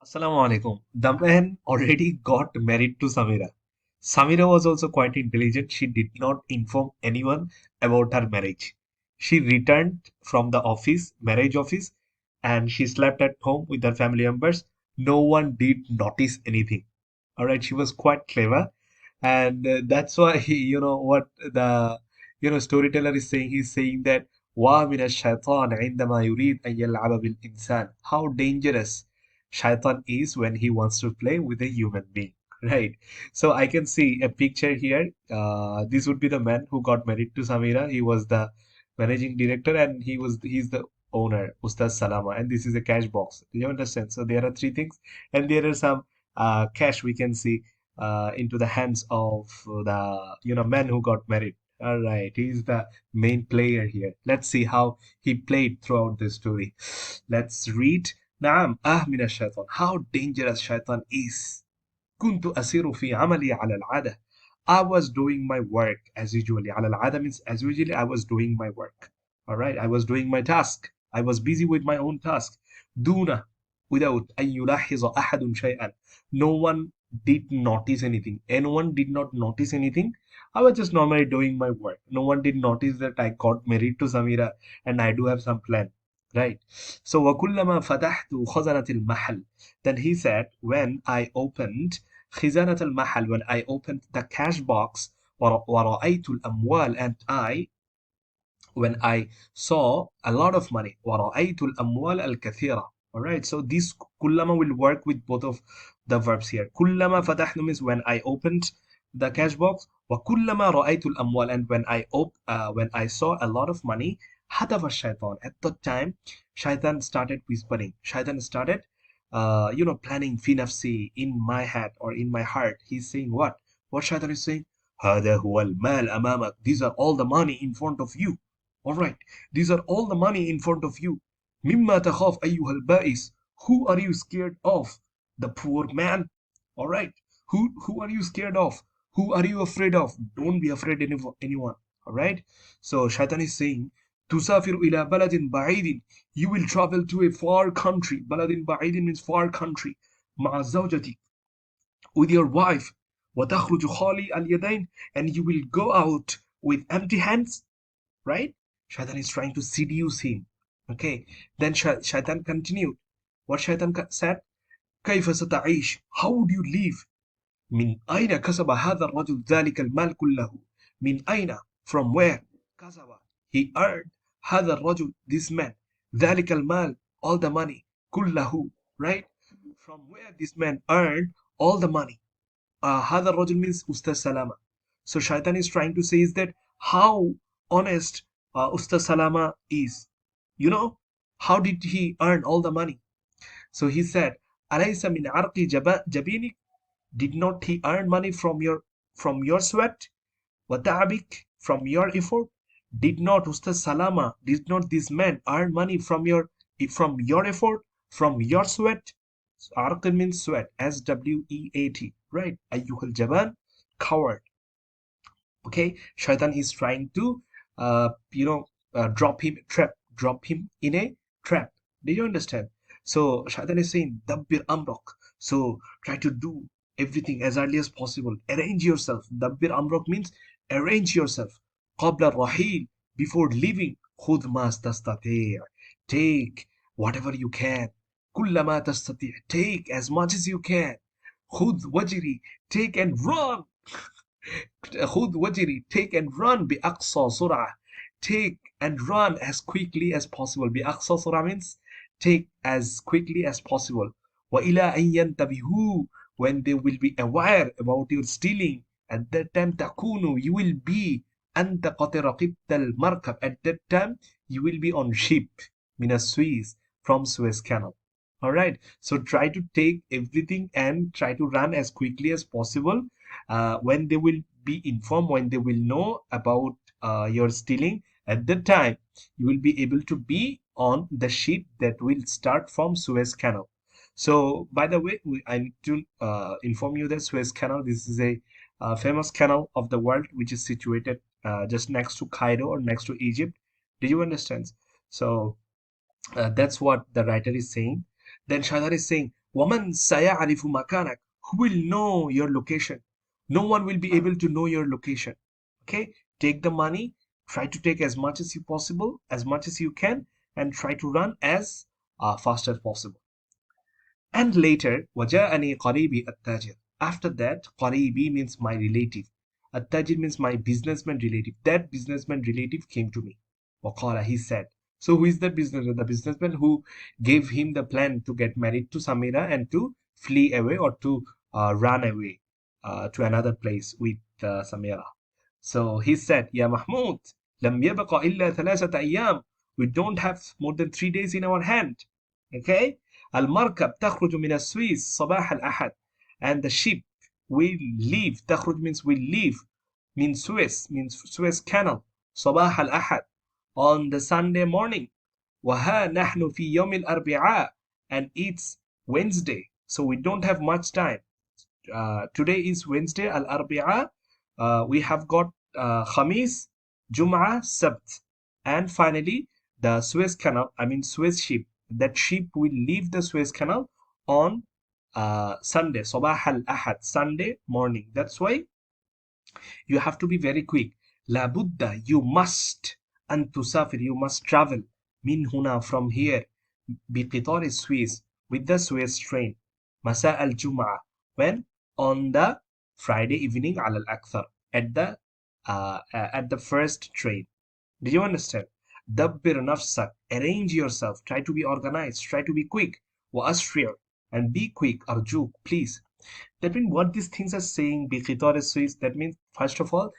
Assalamu alaikum. The man already got married to Samira. Samira was also quite intelligent. She did not inform anyone about her marriage. She returned from the office, marriage office, and she slept at home with her family members. No one did notice anything. All right, she was quite clever, and that's why what the storyteller is saying. He's saying that wa min ash-shaytan عندما يريد أن يلعب بالإنسان. How dangerous shaitan is when he wants to play with a human being, right? So I can see a picture here. This would be the man who got married to Samira. He was the managing director, and he's the owner, Ustaz Salama, and this is a cash box. Do you understand? So there are three things, and there are some cash we can see into the hands of the man who got married. All right, he's the main player here. Let's see how he played throughout the story. Let's read. نعم من الشيطان. How dangerous shaitan is. كنت أسير في عملي على العادة. I was doing my work as usually. على العادة means as usually I was doing my work. All right, I was doing my task. I was busy with my own task. دون without أن يلاحظ أحد شيئا. No one did notice anything. Anyone did not notice anything. I was just normally doing my work. No one did notice that I got married to Samira and I do have some plan. Right. So وكلما فتحت خزنة المحل. Then he said, when I opened خزانة المحل, when I opened the cash box, ورأيت الأموال, and when I saw a lot of money, ورأيت الأموال الكثيرة. All right, so this كلما will work with both of the verbs here. كلما فتحنا means when I opened the cash box, وكلما رأيت الأموال, and when I saw a lot of money, هتف الشيطان. At that time, shaitan started whispering. Shaitan started, planning في نفسي, in my head or in my heart. He's saying what? What shaitan is saying? هذا هو المال أمامك. These are all the money in front of you. All right, these are all the money in front of you. مما تخاف أيها البائس. Who are you scared of? The poor man. All right. Who are you scared of? Who are you afraid of? Don't be afraid of anyone. All right. So Shaitan is saying, تسافر إلى بلد بعيد. You will travel to a far country. بلد بعيد means far country. مع زوجتك, with your wife. وتخرج خالي اليدين, and you will go out with empty hands. Right? Shaitan is trying to seduce him. Okay. Then Shaitan continued. What Shaitan said? كيف ستعيش? How would you live? من أين كسب هذا الرجل ذلك المال كله? من أين? From where? كسب. He earned. هذا الرجل, this man, ذلك المال, all the money, كله. Right? From where this man earned all the money? هذا الرجل means Ustaz Salama. So Shaitan is trying to say is that how honest Ustaz Salama is. How did he earn all the money? So he said, أليس من عرق جبينك? Did not he earn money from your sweat? وتعبك, from your effort? Did not Ustaz Salama, did not this man earn money from your effort, from your sweat? عرق means sweat, SWEAT, right? أيها الجبان, coward. Okay, Shaitan is trying to drop him in a trap. Do you understand? So Shaitan is saying dabbir amrok. So try to do everything as early as possible. Arrange yourself. Dabbir amrok means arrange yourself. قبل الرحيل, before leaving. خذ ما تستطيع, take whatever you can. كل ما تستطيع, take as much as you can. خذ وجري, take and run. خذ وجري, take and run. بأقصى سرعة, take and run as quickly as possible. بأقصى سرعة means take as quickly as possible. وإلى أن ينتبهوا, when they will be aware about your stealing. At that time تكونوا, you will be. أنت قد ركبت المركب, at that time you will be on ship. من السويس, from Suez Canal. All right, so try to take everything and try to run as quickly as possible. When they will be informed, when they will know about your stealing, at that time you will be able to be on the ship that will start from Suez Canal. So by the way, I need to inform you that Suez Canal, this is a famous canal of the world, which is situated just next to Cairo or next to Egypt. Do you understand? So that's what the writer is saying. Then Shadar is saying, وَمَنْ سَيَعْرِفُ مَكَانَكَ? Who will know your location? No one will be able to know your location. Okay, take the money, try to take as much as you possible, as much as you can, and try to run as fast as possible. And later, وَجَاءَنِي قَرِيبِي التَّاجِرُ. After that, قَرِيبِي means my relative. التَّاجِر means my businessman relative. That businessman relative came to me. وَقَالَ, he said. So who is that businessman? The businessman who gave him the plan to get married to Samira and to flee away or to run away to another place with Samira. So he said, Ya Mahmud, لم يبق إلا ثلاثة أيام. We don't have more than 3 days in our hand. Okay? المركب تخرج من السويس صباح الأحد. And the ship will leave. تخرج means will leave. Means Suez Canal. صباح الأحد. On the Sunday morning. وها نحن في يوم الأربعاء. And it's Wednesday. So we don't have much time. Today is Wednesday, Al-Arbi'a. We have got Khamis, Jum'ah, Sabt. And finally, the Suez Canal, I mean Suez ship. That ship will leave the Suez Canal on Sunday, Sabah al-Ahad, Sunday morning. That's why you have to be very quick. La Buddha, you must. And tusafir, you must travel. Min huna, from here. بقطار السويس, with the Suez train. مساء الجمعة, when? On the Friday evening على الأكثر, at the first train. Do you understand? دبر نفسك, arrange yourself, try to be organized, try to be quick. وأسرع, and be quick. أرجوك, please. That means what these things are saying, بقطار السويس, that means first of all,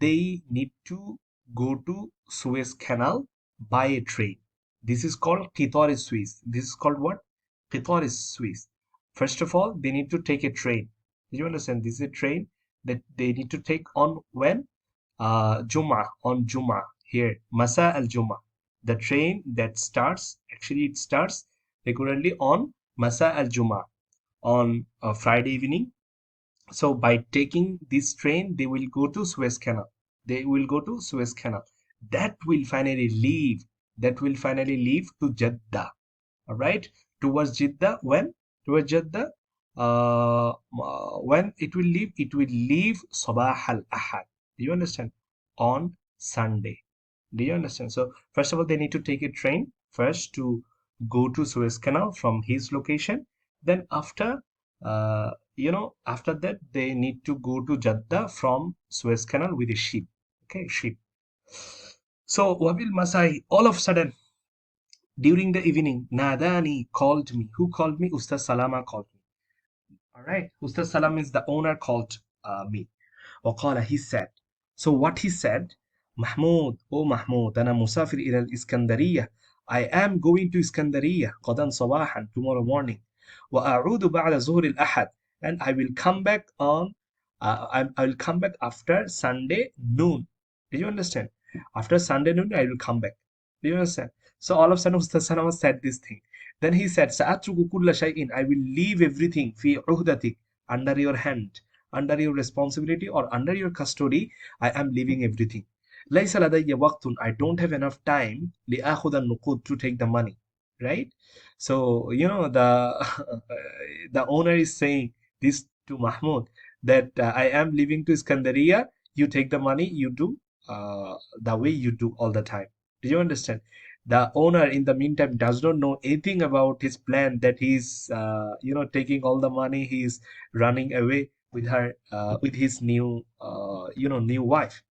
they need to go to Suez Canal by a train. This is called قطار Suez. This is called what? قطار Suez. First of all, they need to take a train. Do you understand? This is a train that they need to take on when? Jum'ah, on Jum'ah. Here, Masa al Jum'ah. The train that starts, actually it starts regularly on Masa al Jum'ah, on a Friday evening. So by taking this train, they will go to Suez Canal. They will go to Suez Canal. That will finally leave. That will finally leave to Jeddah. All right, towards Jeddah. When? Towards Jeddah. When it will leave? It will leave Sabah al Ahad. Do you understand? On Sunday. Do you understand? So first of all, they need to take a train first to go to Suez Canal from his location. Then after that, they need to go to Jeddah from Suez Canal with a ship. Okay, ship. So Wabil Masai, all of a sudden, during the evening, Nadani called me. Who called me? Ustaz Salama called me. All right. Ustaz Salam is the owner called me. وقال, he said. So what he said, Mahmoud, oh Mahmoud, أنا مسافر إلى الإسكندرية. I am going to Iskandariya غدا صباحا, tomorrow morning. وأعود بعد ظهر الأحد, and I will come back I will come back after Sunday noon. Do you understand? After Sunday noon, I will come back. Do you understand? So all of a sudden, Ustaz Salama said this thing. Then he said, سأترك كل شيء, I will leave everything في عهدتك, under your hand, under your responsibility or under your custody. I am leaving everything. ليس لدي وقت, I don't have enough time لآخذ النقود, to take the money. Right? So, the owner is saying this to Mahmoud, that I am leaving to Iskandariya. You take the money, you do the way you do all the time. Do you understand? The owner, in the meantime, does not know anything about his plan, that he's, taking all the money. He's running away with her, with his new wife.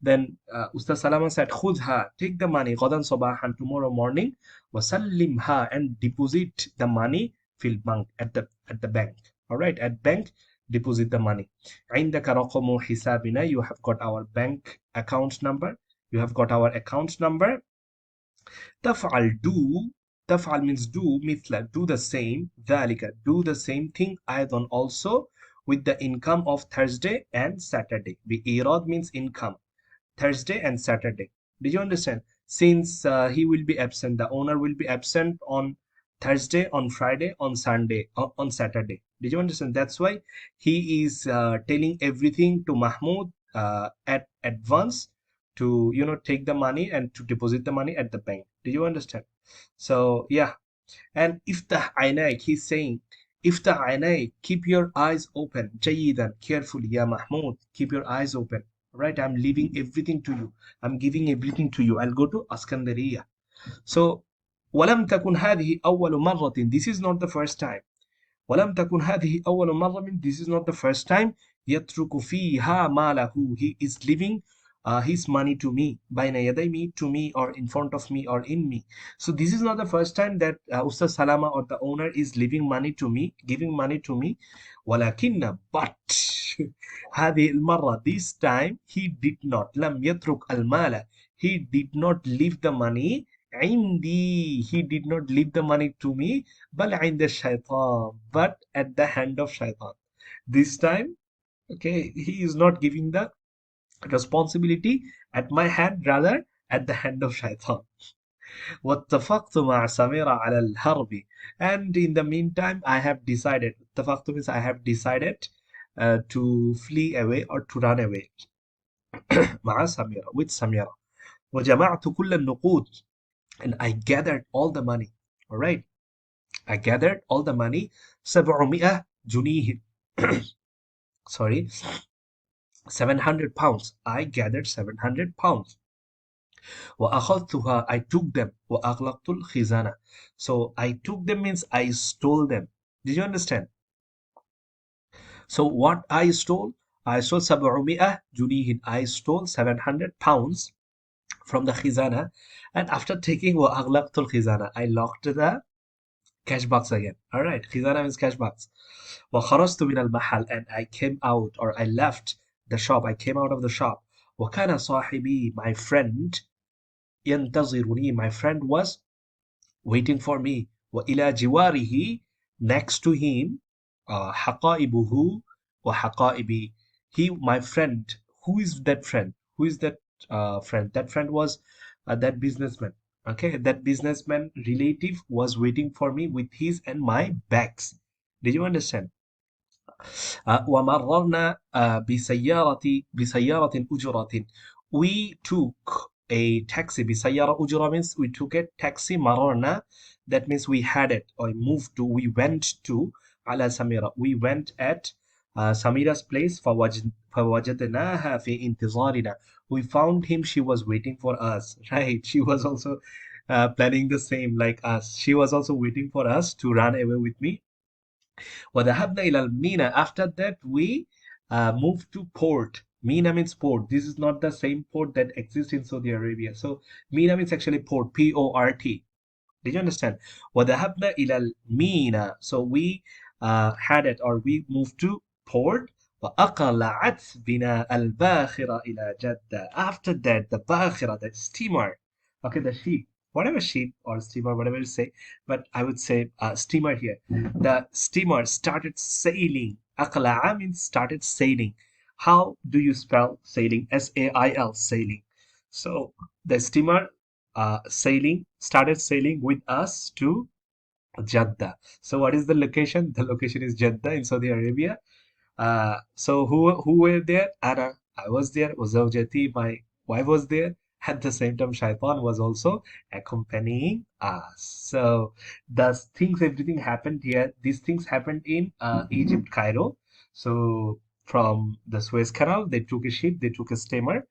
Then Ustaz Salama said, "Khudha, take the money, غدا صباحا, tomorrow morning, وسلمها, and deposit the money fil bank, at the bank. All right, at bank, deposit the money. عندك رقم حسابنا, you have got our bank account number. You have got our account number. تفعل, do. تفعل means do. مثل, do the same. ذلك, do the same thing. أيضا, also, with the income of Thursday and Saturday. بإيراد means income. Thursday and Saturday. Did you understand? Since he will be absent, the owner will be absent on Thursday, on Friday, on Sunday, on Saturday. Did you understand? That's why he is telling everything to Mahmoud at advance, to take the money and to deposit the money at the bank. Do you understand? So yeah, And iftah aynayk, he's saying, iftah aynayk, keep your eyes open. Jayidan, carefully, ya Mahmoud, keep your eyes open. Right, I'm leaving everything to you. I'm giving everything to you. I'll go to Askandariya. So, ولم تكن هذه أول مرة. This is not the first time. ولم تكن هذه أول مرة means this is not the first time يترك فيها ماله. He is leaving his money to me. بين يدي me, to me, or in front of me, or in me. So this is not the first time that Ustaz Salama or the owner is leaving money to me, giving money to me. ولكن but هذه المرة, this time he did not. لم يترك المال. He did not leave the money. عندي, he did not leave the money to me. بل عند الشيطان, but at the hand of shaitan. This time, okay, he is not giving the responsibility at my hand, rather at the hand of shaitan. واتفقت مع سميرة على الهرب. And in the meantime, I have decided. اتفقت means I have decided to flee away or to run away. مع سميرة, with سميرة. وجمعت كل النقود, and I gathered all the money. All right. I gathered all the money. 700 جنيه. Sorry. 700 pounds. I gathered 700 pounds. وأخذتها, I took them. وأغلقت الخزانة. So I took them means I stole them. Did you understand? So what I stole? I stole 700 جنيه. I stole 700 pounds from the khizana. And after taking وأغلقت الخزانة, I locked the cash box again. All right, khizana means cash box. وخرجت من المحل, and I came out, or I left the shop. I came out of the shop. وكان صاحبي, my friend, ينتظرني, my friend was waiting for me. وإلى جواره, next to him, حقائبه وحقائبي. He, my friend. Who is that friend? Who is that friend? That friend was that businessman. Okay, that businessman relative was waiting for me with his and my bags. Did you understand? ومررنا بسيارة أجرة. We took a taxi. بسيارة أجرة means we took a taxi. مررنا, that means we had it, or moved to, we went to. على سميرة, we went at Samira's place. فوجدناها في انتظارنا. We found him, she was waiting for us. Right, she was also planning the same like us. She was also waiting for us to run away with me. وذهبنا إلى المينا. After that, we moved to port. Mina means port. This is not the same port that exists in Saudi Arabia. So Mina means actually port. P-O-R-T. Did you understand? وذهبنا إلى المينا. So we had it, or we moved to port. وأقلعت بنا الباخرة إلى جدة. After that, the باخرة, the steamer, okay, the ship, whatever ship or steamer, whatever you say, but I would say steamer here. The steamer started sailing. أقلع means started sailing. How do you spell sailing? S-A-I-L, sailing. So the steamer started sailing with us to Jeddah. So what is the location? The location is Jeddah in Saudi Arabia. So who were there? Anna, I was there. Zawjati, my wife, was there. At the same time, Shaitan was also accompanying us. So thus things, everything happened here. These things happened in Egypt, Cairo. So from the Suez Canal, they took a ship, they took a steamer.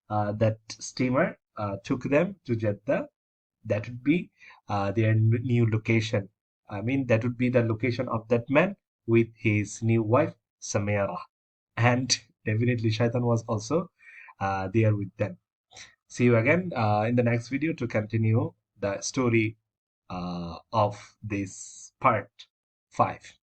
That steamer took them to Jeddah. That would be their new location. I mean, that would be the location of that man with his new wife, Samira. And definitely Shaitan was also there with them. See you again in the next video to continue the story of this part 5.